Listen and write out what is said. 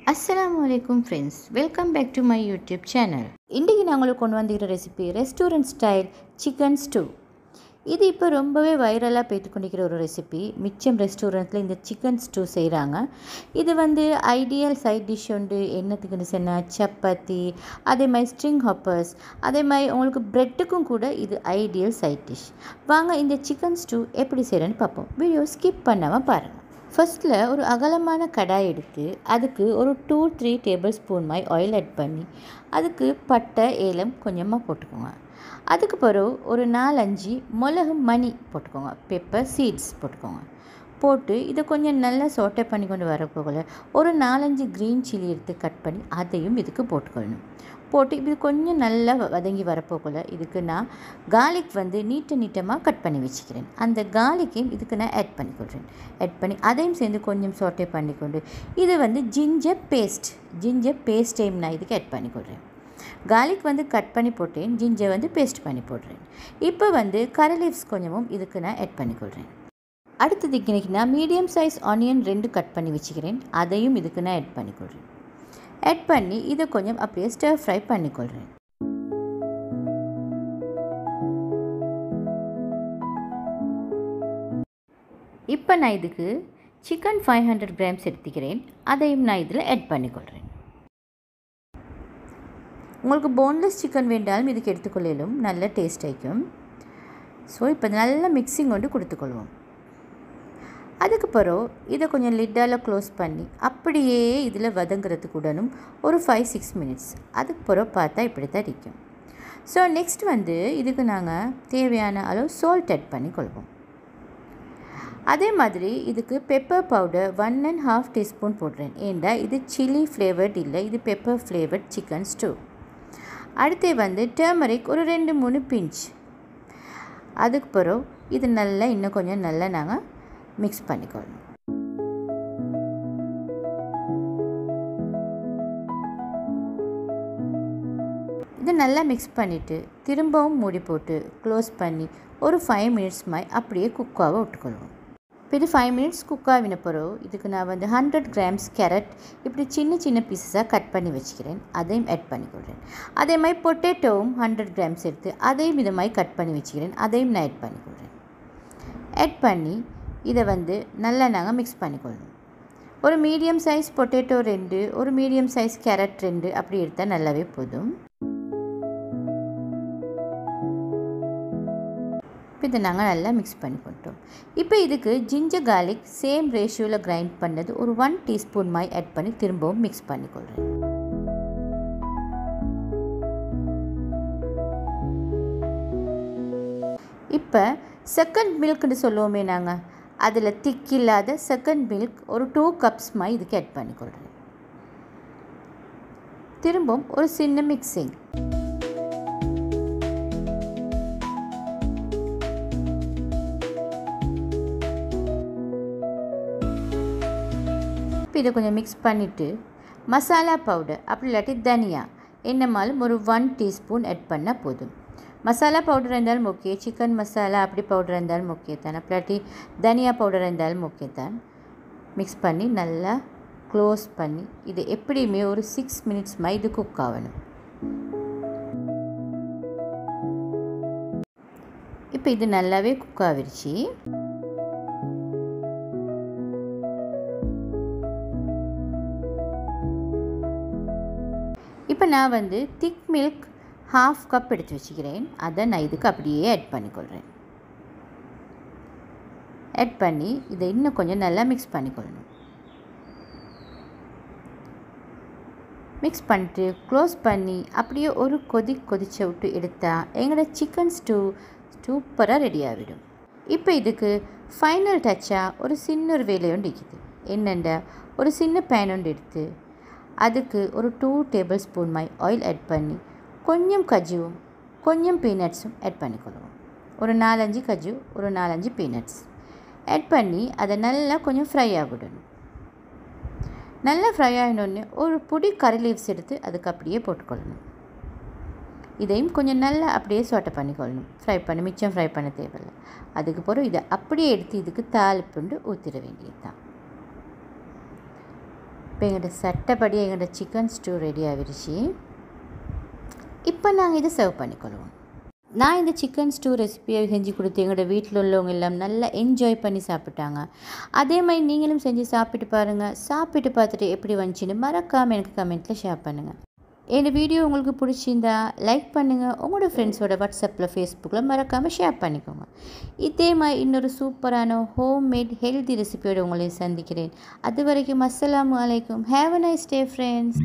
அஸ்ஸலாமு அலைக்கும் friends, welcome back to my YouTube channel. இன்றைக்கி நான் உங்களுக்கு கொண்டு வந்துக்கிற recipe restaurant style chicken stew. இது இப்போ ரொம்பவே வைரலாக போய்த்து கொண்டிருக்கிற ஒரு ரெசிபி. மிச்சம் ரெஸ்டாரண்ட்டில் இந்த சிக்கன் ஸ்டூ செய்கிறாங்க. இது ஐடியல் சைட் டிஷ் உண்டு. என்னத்துக்குன்னு சொன்னால் சப்பாத்தி, அதே மாதிரி ஸ்ட்ரிங் ஹாப்பர்ஸ், அதே மாதிரி உங்களுக்கு ப்ரெட்டுக்கும் கூட இது ஐடியல் சைட் டிஷ். வாங்க இந்த சிக்கன் ஸ்டூ எப்படி செய்கிறேன்னு பார்ப்போம். வீடியோ ஸ்கிப் பண்ணாமல் பாருங்கள். ஃபஸ்ட்டில் ஒரு அகலமான கடாய் எடுத்து அதுக்கு ஒரு 2-3 டேபிள் ஸ்பூன் மாதிரி ஆயில் ஆட் பண்ணி அதுக்கு பட்டை ஏலம் கொஞ்சமாக போட்டுக்கோங்க. அதுக்கு பிறகு ஒரு 4-5 மிளகு மணி போட்டுக்கோங்க, பெப்பர் சீட்ஸ் போட்டுக்கோங்க. போட்டு இதை கொஞ்சம் நல்லா சோட்டை பண்ணி கொண்டு வரப்போகல ஒரு 4-5 க்ரீன் சில்லி எடுத்து கட் பண்ணி அதையும் இதுக்கு போட்டுக்கொள்ளணும். போட்டு இது கொஞ்சம் நல்லா வதங்கி வரப்போகல இதுக்கு நான் கார்லிக் நீட்டமாக கட் பண்ணி வச்சுக்கிறேன். அந்த கார்லிக்கையும் இதுக்கு நான் ஆட் பண்ணிக்கொள்கிறேன். ஆட் பண்ணி அதையும் சேர்ந்து கொஞ்சம் சோட்டை பண்ணிக்கொண்டு இது ஜிஞ்சர் பேஸ்ட்டையும் நான் இதுக்கு ஆட் பண்ணிக்கொள்கிறேன். கார்லிக் கட் பண்ணி போட்டேன், ஜிஞ்சர் பேஸ்ட் பண்ணி போடுறேன். இப்போ கரி லீவ்ஸ் கொஞ்சமும் இதுக்கு நான் ஆட் பண்ணிக்கொள்கிறேன். அடுத்தது இன்றைக்கி நான் மீடியம் சைஸ் ஆனியன் 2 கட் பண்ணி வச்சுக்கிறேன். அதையும் இதுக்கு நான் ஆட் பண்ணிக்கொள்கிறேன். ஆட் பண்ணி இதை கொஞ்சம் அப்படியே ஸ்டர் ஃப்ரை பண்ணிக்கொள்கிறேன். இப்போ நான் இதுக்கு சிக்கன் 500 கிராம்ஸ் எடுத்துக்கிறேன். அதையும் நான் இதில் ஆட் பண்ணிக்கொள்கிறேன். உங்களுக்கு போன்லெஸ் சிக்கன் வேண்டாலும் இதுக்கு எடுத்துக்கொள்ளலும் நல்ல டேஸ்ட் ஆகிக்கும். ஸோ இப்போ நல்ல மிக்சிங் கொடுத்துக்கொள்வோம். அதுக்கு பிறகு இதை கொஞ்சம் லிட்டால் க்ளோஸ் பண்ணி அப்படியே இதில் வதங்குறதுக்குடனும் ஒரு 5-6 மினிட்ஸ். அதுக்கு பிறகு பார்த்தா இப்படி தான் இருக்கும். ஸோ நெக்ஸ்ட் இதுக்கு நாங்கள் தேவையான அளவு சால்ட் ஆட் பண்ணிக்கொள்வோம். அதே மாதிரி இதுக்கு பெப்பர் பவுடர் 1.5 டீஸ்பூன் போடுறேன். ஏண்டா இது சில்லி ஃப்ளேவர்ட் இல்லை, இது பெப்பர் ஃப்ளேவர்ட் சிக்கன் ஸ்டூ. அடுத்து டர்மரிக் ஒரு 2-3 பிஞ்ச். அதுக்கு பிறகு இது நல்லா இன்னும் கொஞ்சம் நல்லா நாங்கள் மிக்ஸ் பண்ணிக்கொள்ளணும். இது நல்லா மிக்ஸ் பண்ணிவிட்டு திரும்பவும் மூடி போட்டு க்ளோஸ் பண்ணி ஒரு 5 மினிட்ஸ் மாதிரி அப்படியே குக்காக விட்டுக்கொள்வோம். இப்போ இது 5 மினிட்ஸ் குக் ஆகின பிறகு இதுக்கு நான் 100 கிராம்ஸ் கேரட் இப்படி சின்ன சின்ன பீஸஸாக கட் பண்ணி வச்சுக்கிறேன். அதையும் ஆட் பண்ணிக்கொள்கிறேன். அதே மாதிரி பொட்டேட்டோவும் 100 கிராம்ஸ் எடுத்து அதையும் இது மாதிரி கட் பண்ணி வச்சுக்கிறேன். அதையும் நான் ஆட் பண்ணிக்கொள்கிறேன். ஆட் பண்ணி இதை நல்லா நாங்கள் மிக்ஸ் பண்ணிக்கொள்ளணும். ஒரு மீடியம் சைஸ் பொட்டேட்டோ 2, ஒரு மீடியம் சைஸ் கேரட் 2 அப்படி எடுத்தால் நல்லாவே போதும். இதை நாங்கள் நல்லா மிக்ஸ் பண்ணி கொண்டோம். இப்போ இதுக்கு ஜிஞ்சர் கார்லிக் சேம் ரேஷியோவில் கிரைண்ட் பண்ணது ஒரு 1 டீஸ்பூன் மாதிரி ஆட் பண்ணி திரும்பவும் மிக்ஸ் பண்ணிக்கொள்கிறேன். இப்போ செகண்ட் மில்க்னு சொல்லுவோமே நாங்கள், அதில் திக் இல்லாத செகண்ட் மில்க் ஒரு 2 கப்ஸ் மாதிரி இதுக்கு ஆட் பண்ணிக்கொள்கிறேன். திரும்பவும் ஒரு சின்ன மிக்சிங். இப்போ இதை கொஞ்சம் மிக்ஸ் பண்ணிவிட்டு மசாலா பவுடர் அப்படி இல்லாட்டி தனியா என்னமாலும் ஒரு 1 டீஸ்பூன் ஆட் பண்ணால் போதும். மசாலா பவுடர் இருந்தாலும் ஓகே, சிக்கன் மசாலா அப்படி பவுடர் இருந்தாலும் ஓகே தான், அப்படி தனியா பவுடர் இருந்தாலும் ஓகே தான். மிக்ஸ் பண்ணி நல்லா க்ளோஸ் பண்ணி இது எப்படியுமே ஒரு 6 மினிட்ஸ் மாதிரி இது குக் ஆகணும். இப்போ இது நல்லாவே குக் ஆகிடுச்சு. இப்போ நான் திக் மில்க் 1/2 கப் எடுத்து வச்சுக்கிறேன். அதை நான் இதுக்கு அப்படியே ஆட் பண்ணிக்கொள்கிறேன். ஆட் பண்ணி இதை இன்னும் கொஞ்சம் நல்லா மிக்ஸ் பண்ணிக்கொள்ளணும். மிக்ஸ் பண்ணிட்டு க்ளோஸ் பண்ணி அப்படியே ஒரு கொதிச்ச விட்டு எடுத்தால் எங்களோட சிக்கன் ஸ்டூ சூப்பராக ரெடி ஆகிடும். இப்போ இதுக்கு ஃபைனல் டச்சாக ஒரு சின்ன ஒரு வேலை ஒன்று இருக்குது. என்னென்னா ஒரு சின்ன பேன் ஒன்று எடுத்து அதுக்கு ஒரு 2 டேபிள் ஸ்பூன் மாதிரி ஆயில் ஆட் பண்ணி கொஞ்சம் கஜுவும் கொஞ்சம் பீனட்ஸும் ஆட் பண்ணிக்கொள்வோம். ஒரு 4-5 கஜு, ஒரு 4-5 பீனட்ஸ் ஆட் பண்ணி அதை நல்லா கொஞ்சம் ஃப்ரை ஆகிடணும். நல்லா ஃப்ரை ஆகினோடனே ஒரு பொடி கரி லீவ்ஸ் எடுத்து அதுக்கு அப்படியே போட்டுக்கொள்ளணும். இதையும் கொஞ்சம் நல்லா அப்படியே சோட்டை பண்ணிக்கொள்ளணும். மிச்சம் ஃப்ரை பண்ண தேவையில்லை. அதுக்கு பிறகு இதை அப்படியே எடுத்து இதுக்கு தாளிப்புண்டு ஊற்றிட வேண்டியது தான். இப்போ எங்கள்கிட்ட சட்டப்படி எங்கள்கிட்ட சிக்கன் ஸ்டூ ரெடி ஆகிடுச்சு. இப்போ நாங்கள் இதை சர்வ் பண்ணிக்கொள்வோம். நான் இந்த சிக்கன் ஸ்டூ ரெசிபியை செஞ்சு கொடுத்து எங்களோட வீட்டில் உள்ளவங்க எல்லாம் நல்லா என்ஜாய் பண்ணி சாப்பிட்டாங்க. அதே மாதிரி நீங்களும் செஞ்சு சாப்பிட்டு பாருங்கள். சாப்பிட்டு பார்த்துட்டு எப்படி வந்துச்சுன்னு மறக்காமல் எனக்கு கமெண்ட்டில் ஷேர் பண்ணுங்கள். இந்த வீடியோ உங்களுக்கு பிடிச்சிருந்தா லைக் பண்ணுங்கள். உங்களோட ஃப்ரெண்ட்ஸோட வாட்ஸ்அப்பில் ஃபேஸ்புக்கில் மறக்காமல் ஷேர் பண்ணிக்கோங்க. இதே மாதிரி இன்னொரு சூப்பரான ஹோம்மேட் ஹெல்தி ரெசிபியோடு உங்களை சந்திக்கிறேன். அது வரைக்கும் அஸ்ஸலாமு அலைக்கும். Have a nice day friends.